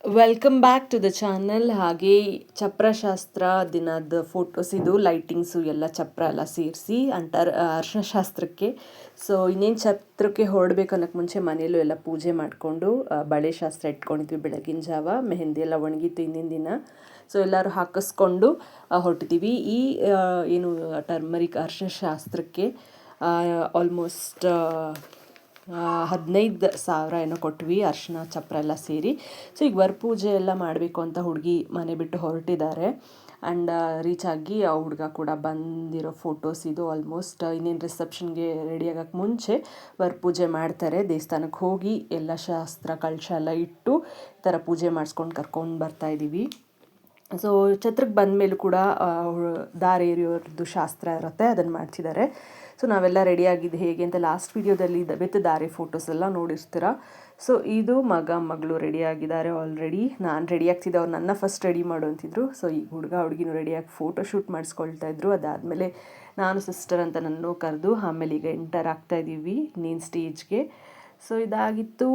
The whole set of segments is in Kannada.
Welcome back to the channel. ಹಾಗೆ ಚಪ್ರಶಾಸ್ತ್ರ ದಿನದ ಫೋಟೋಸ್, ಇದು ಲೈಟಿಂಗ್ಸು ಎಲ್ಲ ಚಪ್ರ ಎಲ್ಲ ಸೇರಿಸಿ ಅರ್ಶಿನ ಶಾಸ್ತ್ರಕ್ಕೆ. ಸೊ ಇನ್ನೇನು ಛತ್ರಕ್ಕೆ ಹೊರಡ್ಬೇಕು ಅನ್ನೋಕ್ಕೆ ಮುಂಚೆ ಮನೆಯಲ್ಲೂ ಎಲ್ಲ ಪೂಜೆ ಮಾಡಿಕೊಂಡು ಬಳೆ ಶಾಸ್ತ್ರ ಇಟ್ಕೊಂಡಿದ್ವಿ ಬೆಳಗಿನ ಜಾವ. ಮೆಹಂದಿ ಎಲ್ಲ ಒಣಗಿತ್ತು ಹಿಂದಿನ ದಿನ. ಸೊ ಎಲ್ಲರೂ ಹಾಕಿಸ್ಕೊಂಡು ಹೊರಟಿದ್ದೀವಿ. ಈ ಏನು ಟರ್ಮರಿಕ್ ಅರ್ಶಿನ ಶಾಸ್ತ್ರಕ್ಕೆ ಆಲ್ಮೋಸ್ಟ್ 15,000 ಏನೋ ಕೊಟ್ವಿ, ಅರ್ಶಿನ ಚಪ್ರ ಎಲ್ಲ ಸೇರಿ. ಸೊ ಈಗ ಪೂಜೆ ಎಲ್ಲ ಮಾಡಬೇಕು ಅಂತ ಹುಡುಗಿ ಮನೆ ಬಿಟ್ಟು ಹೊರಟಿದ್ದಾರೆ. ಆ್ಯಂಡ್ ರೀಚ್ ಆಗಿ ಆ ಹುಡುಗ ಕೂಡ ಬಂದಿರೋ ಫೋಟೋಸ್ ಇದು. ಆಲ್ಮೋಸ್ಟ್ ಇನ್ನೇನು ರಿಸೆಪ್ಷನ್ಗೆ ರೆಡಿ ಆಗೋಕ್ಕೆ ಮುಂಚೆ ಪೂಜೆ ಮಾಡ್ತಾರೆ. ದೇವಸ್ಥಾನಕ್ಕೆ ಹೋಗಿ ಎಲ್ಲ ಶಾಸ್ತ್ರ ಕಳಶ ಎಲ್ಲ ಇಟ್ಟು ಈ ಥರ ಪೂಜೆ ಮಾಡಿಸ್ಕೊಂಡು ಕರ್ಕೊಂಡು ಬರ್ತಾಯಿದ್ದೀವಿ. ಸೊ ಛತ್ರಕ್ಕೆ ಬಂದ ಮೇಲೂ ಕೂಡ ದಾರೆ ಎರೆಯೋರ್ದು ಶಾಸ್ತ್ರ ಇರುತ್ತೆ, ಅದನ್ನು ಮಾಡ್ತಿದ್ದಾರೆ. ಸೊ ನಾವೆಲ್ಲ ರೆಡಿಯಾಗಿದ್ದು ಹೇಗೆ ಅಂತ ಲಾಸ್ಟ್ ವೀಡಿಯೋದಲ್ಲಿ ವಿತ್ ದಾರೆ ಫೋಟೋಸ್ ಎಲ್ಲ ನೋಡಿರ್ತೀರ. ಸೊ ಇದು ಮಗಳು ರೆಡಿಯಾಗಿದ್ದಾರೆ ಆಲ್ರೆಡಿ. ನಾನು ರೆಡಿ ಆಗ್ತಿದ್ದೆ, ಅವ್ರು ನನ್ನ ಫಸ್ಟ್ ರೆಡಿ ಮಾಡು ಅಂತಿದ್ರು. ಸೊ ಈ ಹುಡುಗಿನೂ ರೆಡಿಯಾಗಿ ಫೋಟೋ ಶೂಟ್ ಮಾಡಿಸ್ಕೊಳ್ತಾ ಇದ್ರು. ಅದಾದಮೇಲೆ ನಾನು ಸಿಸ್ಟರ್ ಅಂತ ನನ್ನೂ ಕರೆದು ಆಮೇಲೆ ಈಗ ಎಂಟರ್ ಆಗ್ತಾಯಿದ್ದೀವಿ ನೀನು ಸ್ಟೇಜ್ಗೆ. ಸೊ ಇದಾಗಿತ್ತು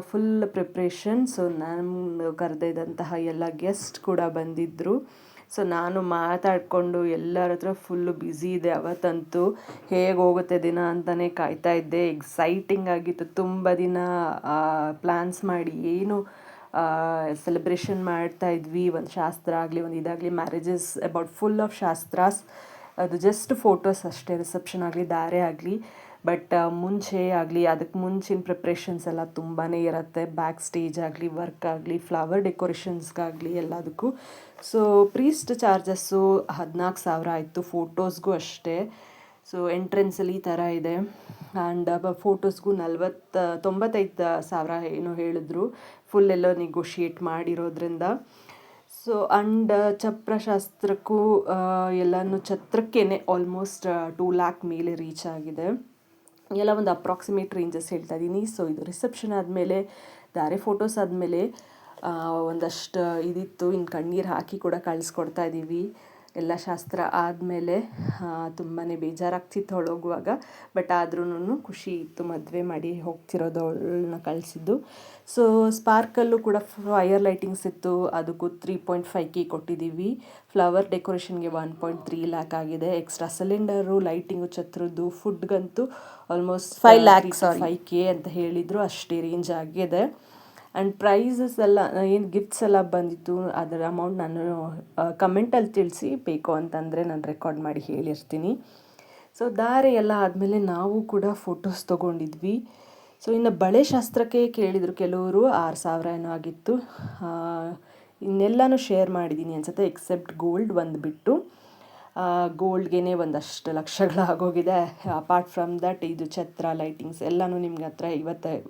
ಫುಲ್ ಪ್ರಿಪ್ರೇಷನ್. ಸೊ ನಾನು ಕರೆದಿದ್ದಂತಹ ಎಲ್ಲ ಗೆಸ್ಟ್ ಕೂಡ ಬಂದಿದ್ದರು. ಸೊ ನಾನು ಮಾತಾಡಿಕೊಂಡು ಎಲ್ಲರ ಹತ್ರ ಫುಲ್ಲು ಬ್ಯುಸಿ ಇದೆ. ಅವತ್ತಂತೂ ಹೇಗೆ ಹೋಗುತ್ತೆ ದಿನ ಅಂತಲೇ ಕಾಯ್ತಾ ಇದ್ದೆ. ಎಕ್ಸೈಟಿಂಗ್ ಆಗಿತ್ತು. ತುಂಬ ದಿನ ಪ್ಲ್ಯಾನ್ಸ್ ಮಾಡಿ ಏನು ಸೆಲೆಬ್ರೇಷನ್ ಮಾಡ್ತಾಯಿದ್ವಿ. ಒಂದು ಶಾಸ್ತ್ರ ಆಗಲಿ ಒಂದು ಇದಾಗಲಿ, ಮ್ಯಾರೇಜಸ್ ಅಬೌಟ್ ಫುಲ್ ಆಫ್ ಶಾಸ್ತ್ರಾಸ್. ಅದು ಜಸ್ಟ್ ಫೋಟೋಸ್ ಅಷ್ಟೇ, ರಿಸೆಪ್ಷನ್ ಆಗಲಿ ದಾರೆ ಆಗಲಿ. ಬಟ್ ಮುಂಚೆ ಆಗಲಿ ಅದಕ್ಕೆ ಮುಂಚಿನ ಪ್ರಿಪ್ರೇಷನ್ಸ್ ಎಲ್ಲ ತುಂಬಾ ಇರುತ್ತೆ. ಬ್ಯಾಕ್ ಸ್ಟೇಜ್ ಆಗಲಿ, ವರ್ಕ್ ಆಗಲಿ, ಫ್ಲವರ್ ಡೆಕೋರೇಷನ್ಸ್ಗಾಗಲಿ ಎಲ್ಲದಕ್ಕೂ. ಸೊ ಪ್ರೀಸ್ಟ್ ಚಾರ್ಜಸ್ಸು 14,000 ಆಯಿತು. ಫೋಟೋಸ್ಗೂ ಅಷ್ಟೇ. ಸೊ ಎಂಟ್ರೆನ್ಸಲ್ಲಿ ಈ ಥರ ಇದೆ. ಆ್ಯಂಡ್ ಫೋಟೋಸ್ಗೂ 95,000 ಏನೋ ಹೇಳಿದ್ರು, ಫುಲ್ ಎಲ್ಲೋ ನೆಗೋಷಿಯೇಟ್ ಮಾಡಿರೋದ್ರಿಂದ. ಸೊ ಆ್ಯಂಡ್ ಚಪ್ರಶಾಸ್ತ್ರಕ್ಕೂ ಎಲ್ಲನೂ ಛತ್ರಕ್ಕೇ ಆಲ್ಮೋಸ್ಟ್ 2 lakh ಮೇಲೆ ರೀಚ್ ಆಗಿದೆ. ಎಲ್ಲ ಒಂದು ಅಪ್ರಾಕ್ಸಿಮೇಟ್ ರೇಂಜಸ್ ಹೇಳ್ತಾ ಇದ್ದೀನಿ. ಸೊ ಇದು ರಿಸೆಪ್ಷನ್ ಆದಮೇಲೆ ದಾರೆ ಫೋಟೋಸ್ ಆದಮೇಲೆ ಒಂದಷ್ಟು ಇದಿತ್ತು. ಇನ್ನು ಕಣ್ಣೀರು ಹಾಕಿ ಕೂಡ ಕಳಿಸ್ಕೊಡ್ತಾ ಇದ್ದೀವಿ. ಎಲ್ಲ ಶಾಸ್ತ್ರ ಆದಮೇಲೆ ತುಂಬಾ ಬೇಜಾರಾಗ್ತಿತ್ತು ಹೋಗುವಾಗ. ಬಟ್ ಆದ್ರೂ ಖುಷಿ ಇತ್ತು, ಮದುವೆ ಮಾಡಿ ಹೋಗ್ತಿರೋದು ಅವಳನ್ನ ಕಳಿಸಿದ್ದು. ಸೊ ಸ್ಪಾರ್ಕಲ್ಲೂ ಕೂಡ ಫೈರ್ ಲೈಟಿಂಗ್ಸ್ ಇತ್ತು, ಅದಕ್ಕೂ 3.5K ಕೊಟ್ಟಿದ್ದೀವಿ. ಫ್ಲವರ್ ಡೆಕೋರೇಷನ್ಗೆ 1.3 lakh ಆಗಿದೆ. ಎಕ್ಸ್ಟ್ರಾ ಸಿಲಿಂಡರು, ಲೈಟಿಂಗು, ಛತ್ರದ್ದು, ಫುಡ್ಗಂತೂ ಆಲ್ಮೋಸ್ಟ್ 5K ಅಂತ ಹೇಳಿದರು. ಅಷ್ಟೇ ರೇಂಜ್ ಆಗಿದೆ. ಆ್ಯಂಡ್ ಪ್ರೈಸಸ್ ಎಲ್ಲ ಏನು ಗಿಫ್ಟ್ಸ್ ಎಲ್ಲ ಬಂದಿತ್ತು, ಅದರ ಅಮೌಂಟ್ ನಾನು ಕಮೆಂಟಲ್ಲಿ ತಿಳಿಸಿ, ಬೇಕು ಅಂತಂದರೆ ನಾನು ರೆಕಾರ್ಡ್ ಮಾಡಿ ಹೇಳಿರ್ತೀನಿ. ಸೊ ದಾರೆ ಎಲ್ಲ ಆದಮೇಲೆ ನಾವು ಕೂಡ ಫೋಟೋಸ್ ತೊಗೊಂಡಿದ್ವಿ. ಸೊ ಇನ್ನು ಬಳೆ ಶಾಸ್ತ್ರಕ್ಕೆ ಕೇಳಿದರು ಕೆಲವರು, 6,000 ಏನೋ ಆಗಿತ್ತು. ಇನ್ನೆಲ್ಲನೂ ಶೇರ್ ಮಾಡಿದ್ದೀನಿ ಅನ್ಸುತ್ತೆ, ಎಕ್ಸೆಪ್ಟ್ ಗೋಲ್ಡ್ ಒಂದು ಬಿಟ್ಟು. ಗೋಲ್ಡ್ಗೆ ಒಂದಷ್ಟು ಲಕ್ಷಗಳಾಗೋಗಿದೆ. ಅಪಾರ್ಟ್ ಫ್ರಮ್ ದಟ್ ಇದು ಛತ್ರ, ಲೈಟಿಂಗ್ಸ್ ಎಲ್ಲನೂ ನಿಮ್ಗೆ ಹತ್ರ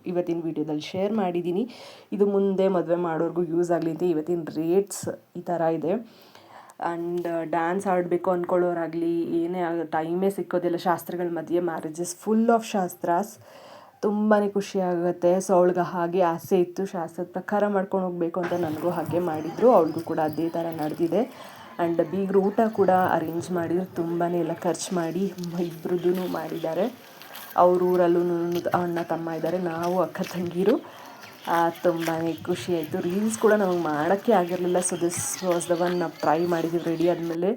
ಇವತ್ತಿನ ವೀಡಿಯೋದಲ್ಲಿ ಶೇರ್ ಮಾಡಿದ್ದೀನಿ. ಇದು ಮುಂದೆ ಮದುವೆ ಮಾಡೋರ್ಗೂ ಯೂಸ್ ಆಗಲಿ ಅಂತ. ಇವತ್ತಿನ ರೇಟ್ಸ್ ಈ ಥರ ಇದೆ. ಆ್ಯಂಡ್ ಡ್ಯಾನ್ಸ್ ಆಡಬೇಕು ಅಂದ್ಕೊಳ್ಳೋರಾಗಲಿ, ಏನೇ ಟೈಮೇ ಸಿಕ್ಕೋದಿಲ್ಲ ಶಾಸ್ತ್ರಗಳ ಮಧ್ಯೆ. ಮ್ಯಾರೇಜಸ್ ಫುಲ್ ಆಫ್ ಶಾಸ್ತ್ರಾಸ್, ತುಂಬಾ ಖುಷಿಯಾಗುತ್ತೆ. ಸೊ ಅವಳಿಗೆ ಹಾಗೆ ಆಸೆ ಇತ್ತು, ಶಾಸ್ತ್ರದ ಪ್ರಕಾರ ಮಾಡ್ಕೊಂಡು ಹೋಗಬೇಕು ಅಂತ. ನನಗೂ ಹಾಗೆ ಮಾಡಿದರು, ಅವಳಿಗೂ ಕೂಡ ಅದೇ ಥರ ನಡೆದಿದೆ. ಆ್ಯಂಡ್ ಬೀಗರು ಊಟ ಕೂಡ ಅರೇಂಜ್ ಮಾಡಿದ್ರು. ತುಂಬಾ ಎಲ್ಲ ಖರ್ಚು ಮಾಡಿ ಇಬ್ಬರದ್ದು ಮಾಡಿದ್ದಾರೆ. ಅವ್ರ ಊರಲ್ಲೂ ಅಣ್ಣ ತಮ್ಮ ಇದ್ದಾರೆ, ನಾವು ಅಕ್ಕ ತಂಗಿರು. ತುಂಬಾ ಖುಷಿ ಆಯಿತು. ರೀಲ್ಸ್ ಕೂಡ ನಮಗೆ ಮಾಡೋಕ್ಕೆ ಆಗಿರಲಿಲ್ಲ. So this was the one ನಾವು ಟ್ರೈ ಮಾಡಿದ್ದೀವಿ. ರೆಡಿ ಆದಮೇಲೆ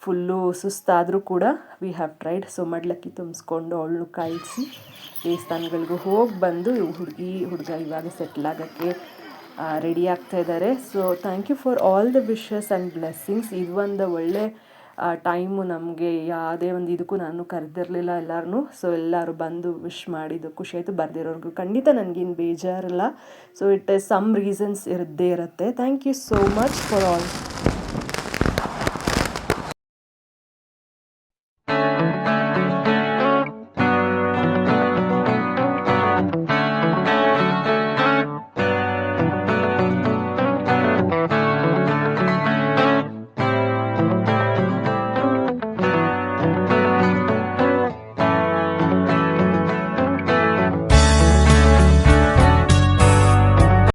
ಫುಲ್ಲು ಸುಸ್ತಾದರೂ ಕೂಡ ವಿ ಹ್ಯಾವ್ ಟ್ರೈಡ್. ಸೊ ಮಡ್ಲಕ್ಕಿ ತುಂಬಿಸ್ಕೊಂಡು ಅವಳನ್ನು ಕಳಿಸಿ ದೇವಸ್ಥಾನಗಳಿಗೂ ಹೋಗಿ ಬಂದು ಹುಡುಗ ಇವಾಗ ಸೆಟ್ಲ್ ಆಗೋಕ್ಕೆ ರೆಡಿ ಆಗ್ತಾ ಇದ್ದಾರೆ. So thank you for all the wishes and blessings. ಇದು ಒಂದು ಒಳ್ಳೆ ಟೈಮು ನಮಗೆ. ಯಾವುದೇ ಒಂದು ಇದಕ್ಕೂ ನಾನು ಕರೆದಿರಲಿಲ್ಲ ಎಲ್ಲರೂ. ಸೊ ಎಲ್ಲರೂ ಬಂದು ವಿಶ್ ಮಾಡಿದ್ದು ಖುಷಿ ಆಯಿತು. ಬರ್ದಿರೋರ್ಗೂ ಖಂಡಿತ ನನಗೇನು ಬೇಜಾರಿಲ್ಲ. So it is some reasons ಇದ್ದೇ ಇರುತ್ತೆ. Thank you so much for all.